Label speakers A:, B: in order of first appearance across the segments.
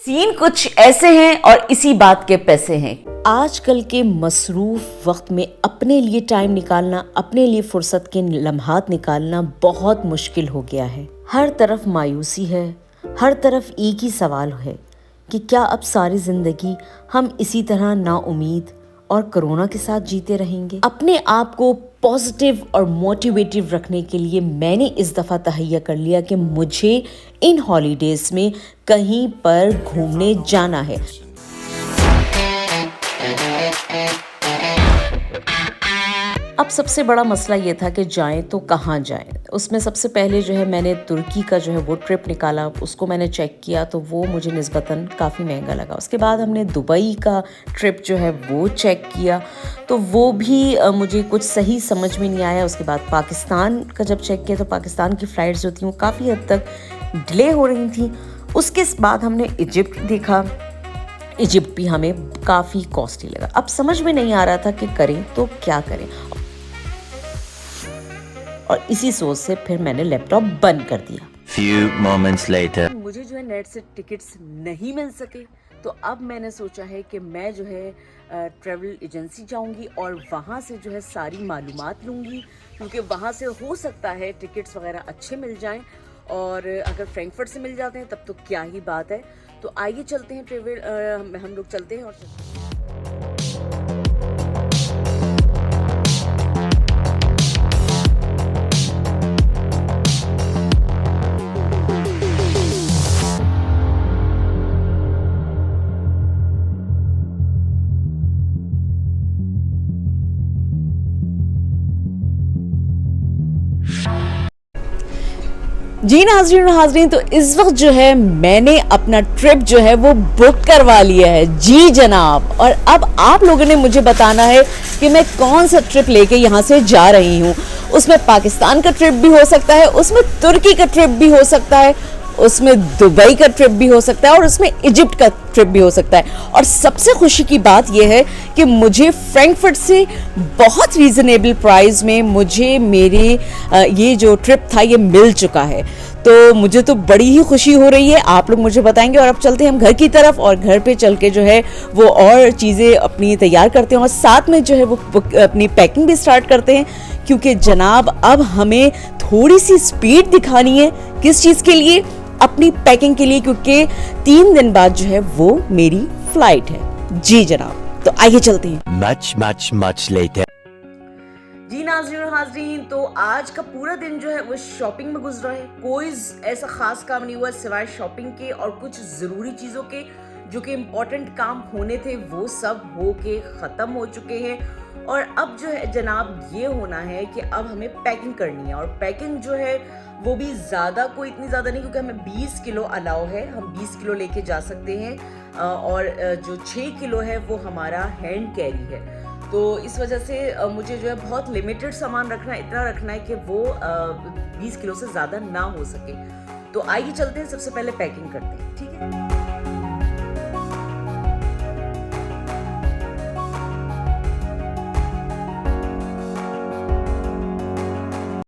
A: Scene कुछ ऐसे हैं और इसी बात के पैसे हैं। आजकल के मसरूफ वक्त में अपने लिए टाइम निकालना, अपने लिए फुर्सत के लम्हात निकालना बहुत मुश्किल हो गया है। हर तरफ मायूसी है, हर तरफ एक ही सवाल है कि क्या अब सारी जिंदगी हम इसी तरह नाउम्मीद और कोरोना के साथ जीते रहेंगे। अपने आप को पॉजिटिव और मोटिवेटिव रखने के लिए मैंने इस दफ़ा तहैया कर लिया कि मुझे इन हॉलीडेज़ में कहीं पर घूमने जाना है। अब सबसे बड़ा मसला ये था कि जाएं तो कहाँ जाएं। उसमें सबसे पहले जो है मैंने तुर्की का जो है वो ट्रिप निकाला, उसको मैंने चेक किया तो वो मुझे निस्बतन काफ़ी महंगा लगा। उसके बाद हमने दुबई का ट्रिप जो है वो चेक किया तो वो भी मुझे कुछ सही समझ में नहीं आया। उसके बाद पाकिस्तान का जब चेक किया तो पाकिस्तान की फ़्लाइट्स जो थी वो काफ़ी हद तक डिले हो रही थी। उसके बाद हमने इजिप्ट देखा, इजिप्ट भी हमें काफ़ी कॉस्टली लगा। अब समझ में नहीं आ रहा था कि करें तो क्या करें, और इसी सोच से फिर मैंने लैपटॉप बंद कर दिया।
B: Few moments later.
A: मुझे जो है नेट से टिकट्स नहीं मिल सके तो अब मैंने सोचा है कि मैं जो है ट्रैवल एजेंसी जाऊंगी और वहाँ से जो है सारी मालूमात लूँगी, क्योंकि वहाँ से हो सकता है टिकट्स वगैरह अच्छे मिल जाएं, और अगर फ्रैंकफर्ट से मिल जाते हैं तब तो क्या ही बात है। तो आइए चलते हैं ट्रैवल, हम लोग चलते हैं और जी नाज़रीन और हाज़रीन, तो इस वक्त जो है मैंने अपना ट्रिप जो है वो बुक करवा लिया है। जी जनाब, और अब आप लोगों ने मुझे बताना है कि मैं कौन सा ट्रिप लेके यहाँ से जा रही हूँ। उसमें पाकिस्तान का ट्रिप भी हो सकता है, उसमें तुर्की का ट्रिप भी हो सकता है, उसमें दुबई का ट्रिप भी हो सकता है और उसमें इजिप्ट का ट्रिप भी हो सकता है। और सबसे खुशी की बात यह है कि मुझे फ्रैंकफर्ट से बहुत रीज़नेबल प्राइस में मुझे मेरे ये जो ट्रिप था ये मिल चुका है। तो मुझे तो बड़ी ही खुशी हो रही है, आप लोग मुझे बताएंगे। और अब चलते हैं हम घर की तरफ और घर पे चल के जो है वो और चीज़ें अपनी तैयार करते हैं और साथ में जो है वो अपनी पैकिंग भी स्टार्ट करते हैं, क्योंकि जनाब अब हमें थोड़ी सी स्पीड दिखानी है। किस चीज़ के लिए? अपनी पैकिंग के लिए, क्योंकि 3 दिन बाद जो है वो मेरी फ्लाइट है। जी जनाब, तो आइए चलते हैं।
B: Much later.
A: जी नाज़रीन और हाज़रीन, तो आज का पूरा दिन जो है वो शॉपिंग में गुजरा है। कोई ऐसा खास काम नहीं हुआ सिवाय शॉपिंग के और कुछ ज़रूरी चीज़ों के, जो कि इम्पोर्टेंट काम होने थे वो सब हो के ख़त्म हो चुके हैं। और अब जो है जनाब ये होना है कि अब हमें पैकिंग करनी है, और पैकिंग जो है वो भी ज़्यादा कोई इतनी ज़्यादा नहीं, क्योंकि हमें 20 किलो अलाउ है, हम 20 किलो लेके जा सकते हैं, और जो 6 किलो है वो हमारा हैंड कैरी है। तो इस वजह से मुझे जो है बहुत लिमिटेड सामान रखना है, इतना रखना है कि वो 20 किलो से ज़्यादा ना हो सके। तो आइए चलते हैं, सबसे पहले पैकिंग करते हैं, ठीक है।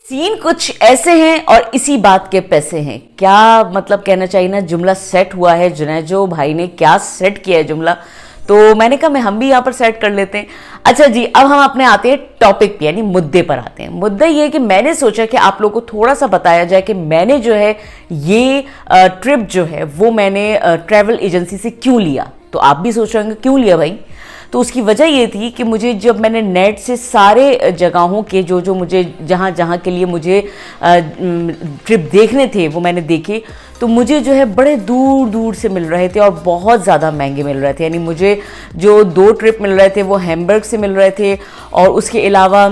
A: सीन कुछ ऐसे हैं और इसी बात के पैसे हैं। क्या मतलब कहना चाहिए ना, जुमला सेट हुआ है। जुनैजो भाई ने क्या सेट किया है जुमला, तो मैंने कहा हम भी यहाँ पर सेट कर लेते हैं। अच्छा जी, अब हम अपने आते हैं टॉपिक पे, यानी मुद्दे पर आते हैं। मुद्दा ये है कि मैंने सोचा कि आप लोगों को थोड़ा सा बताया जाए कि मैंने जो है ये ट्रिप जो है वो मैंने ट्रैवल एजेंसी से क्यों लिया। तो आप भी सोच रहे होंगे क्यों लिया भाई, तो उसकी वजह ये थी कि मुझे जब मैंने नेट से सारे जगहों के जो मुझे जहाँ के लिए मुझे ट्रिप देखने थे वो मैंने देखे, तो मुझे जो है बड़े दूर दूर से मिल रहे थे और बहुत ज़्यादा महंगे मिल रहे थे। यानी मुझे जो 2 ट्रिप मिल रहे थे वो हैम्बर्ग से मिल रहे थे, और उसके अलावा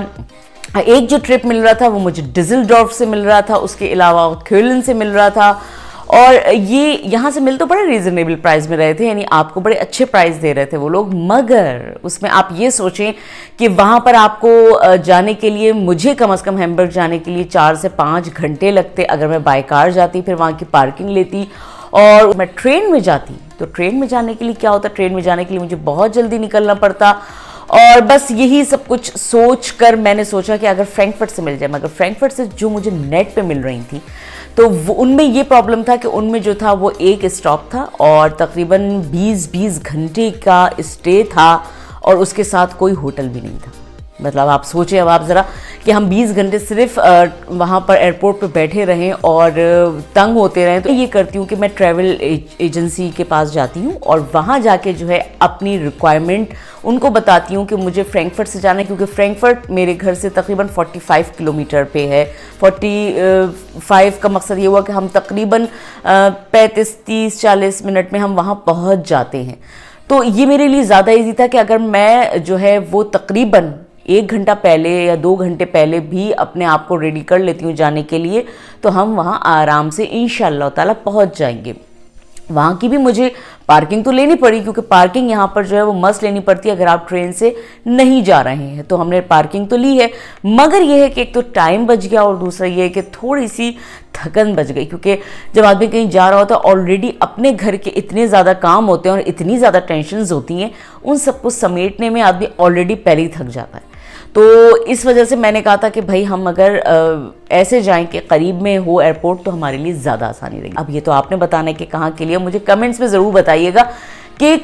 A: एक जो ट्रिप मिल रहा था वो मुझे डिसलडॉर्फ से मिल रहा था, उसके अलावा क्योलन से मिल रहा था। और ये यहाँ से मिल तो बड़े रीज़नेबल प्राइस में रहे थे, यानी आपको बड़े अच्छे प्राइस दे रहे थे वो लोग। मगर उसमें आप ये सोचें कि वहाँ पर आपको जाने के लिए मुझे कम से कम हैम्बर्ग जाने के लिए 4 से 5 घंटे लगते अगर मैं बाय कार जाती, फिर वहाँ की पार्किंग लेती। और मैं ट्रेन में जाती तो ट्रेन में जाने के लिए क्या होता, ट्रेन में जाने के लिए मुझे बहुत जल्दी निकलना पड़ता। और बस यही सब कुछ सोच कर मैंने सोचा कि अगर फ्रैंकफर्ट से मिल जाए, मगर फ्रैंकफर्ट से जो मुझे नेट पे मिल रही थी तो उनमें ये प्रॉब्लम था कि उनमें जो था वो एक स्टॉप था और तकरीबन 20 घंटे का स्टे था और उसके साथ कोई होटल भी नहीं था। मतलब आप सोचें अब आप ज़रा कि हम 20 घंटे सिर्फ वहाँ पर एयरपोर्ट पे बैठे रहें और तंग होते रहें। तो ये करती हूँ कि मैं ट्रैवल एजेंसी के पास जाती हूँ और वहाँ जाके जो है अपनी रिक्वायरमेंट उनको बताती हूँ कि मुझे फ्रैंकफर्ट से जाना है, क्योंकि फ्रैंकफर्ट मेरे घर से तकरीबन 45 किलोमीटर पे है। 45 का मकसद ये हुआ कि हम तकरीबन 35-30-40 मिनट में हम वहाँ पहुँच जाते हैं। तो ये मेरे लिए ज़्यादा ईजी था कि अगर मैं जो है वो तकरीबन 1 घंटा पहले या 2 घंटे पहले भी अपने आप को रेडी कर लेती हूँ जाने के लिए, तो हम वहाँ आराम से इंशाअल्लाह ताला पहुँच जाएंगे। वहाँ की भी मुझे पार्किंग तो लेनी पड़ी, क्योंकि पार्किंग यहाँ पर जो है वो मस्ट लेनी पड़ती है अगर आप ट्रेन से नहीं जा रहे हैं। तो हमने पार्किंग तो ली है, मगर ये है कि एक तो टाइम बच गया और दूसरा ये है कि थोड़ी सी थकन बच गई, क्योंकि जब आदमी कहीं जा रहा होता है ऑलरेडी अपने घर के इतने ज़्यादा काम होते हैं और इतनी ज़्यादा टेंशन्स होती हैं, उन सबको समेटने में आदमी ऑलरेडी पहले ही थक जाता है। तो इस वजह से मैंने कहा था कि भाई हम अगर ऐसे जाएं कि करीब में हो एयरपोर्ट तो हमारे लिए ज़्यादा आसानी रहेगी। अब ये तो आपने बताना है कि कहाँ के लिए, मुझे कमेंट्स में ज़रूर बताइएगा कि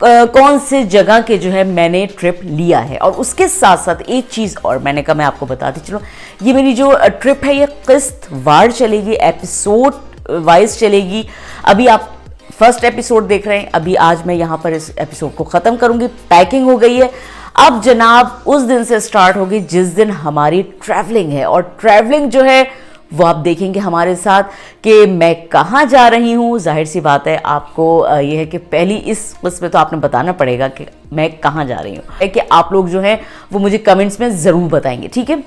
A: कौन से जगह के जो है मैंने ट्रिप लिया है। और उसके साथ साथ एक चीज़ और मैंने कहा मैं आपको बताती चलो, ये मेरी जो ट्रिप है ये किस्त वार चलेगी, एपिसोड वाइज चलेगी। अभी आप फर्स्ट एपिसोड देख रहे हैं, अभी आज मैं यहाँ पर इस एपिसोड को ख़त्म करूँगी, पैकिंग हो गई है। अब जनाब उस दिन से स्टार्ट होगी जिस दिन हमारी ट्रैवलिंग है, और ट्रैवलिंग जो है वो आप देखेंगे हमारे साथ कि मैं कहाँ जा रही हूँ। जाहिर सी बात है आपको यह है कि पहली इस में तो आपने बताना पड़ेगा कि मैं कहाँ जा रही हूँ, कि आप लोग जो हैं वो मुझे कमेंट्स में ज़रूर बताएंगे, ठीक है।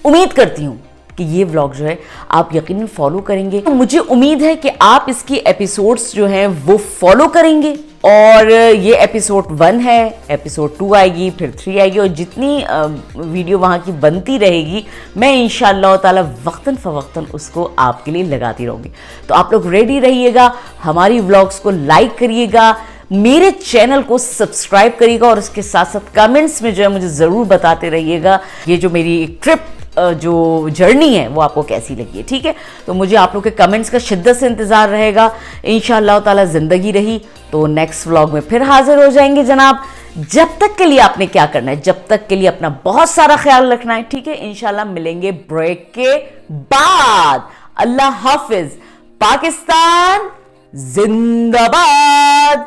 A: उम्मीद करती हूँ कि ये व्लॉग जो है आप यकीनन फॉलो करेंगे। तो मुझे उम्मीद है कि आप इसकी एपिसोड्स जो हैं वो फॉलो करेंगे। और ये एपिसोड 1 है, एपिसोड 2 आएगी, फिर 3 आएगी, और जितनी वीडियो वहाँ की बनती रहेगी मैं इंशाअल्लाह ताला वक्तन फ़वक्तन उसको आपके लिए लगाती रहूँगी। तो आप लोग रेडी रहिएगा, हमारी व्लॉग्स को लाइक करिएगा, मेरे चैनल को सब्सक्राइब करिएगा, और उसके साथ साथ कमेंट्स में जो है मुझे ज़रूर बताते रहिएगा ये जो मेरी ट्रिप जो जर्नी है वो आपको कैसी लगी है, ठीक है। तो मुझे आप लोग के कमेंट्स का शिद्दत से इंतज़ार रहेगा। इंशाअल्लाह ताला ज़िंदगी रही तो नेक्स्ट व्लॉग में फिर हाजिर हो जाएंगे जनाब। जब तक के लिए आपने क्या करना है, जब तक के लिए अपना बहुत सारा ख्याल रखना है, ठीक है। इंशाअल्लाह मिलेंगे ब्रेक के बाद। अल्लाह हाफिज। पाकिस्तान जिंदाबाद।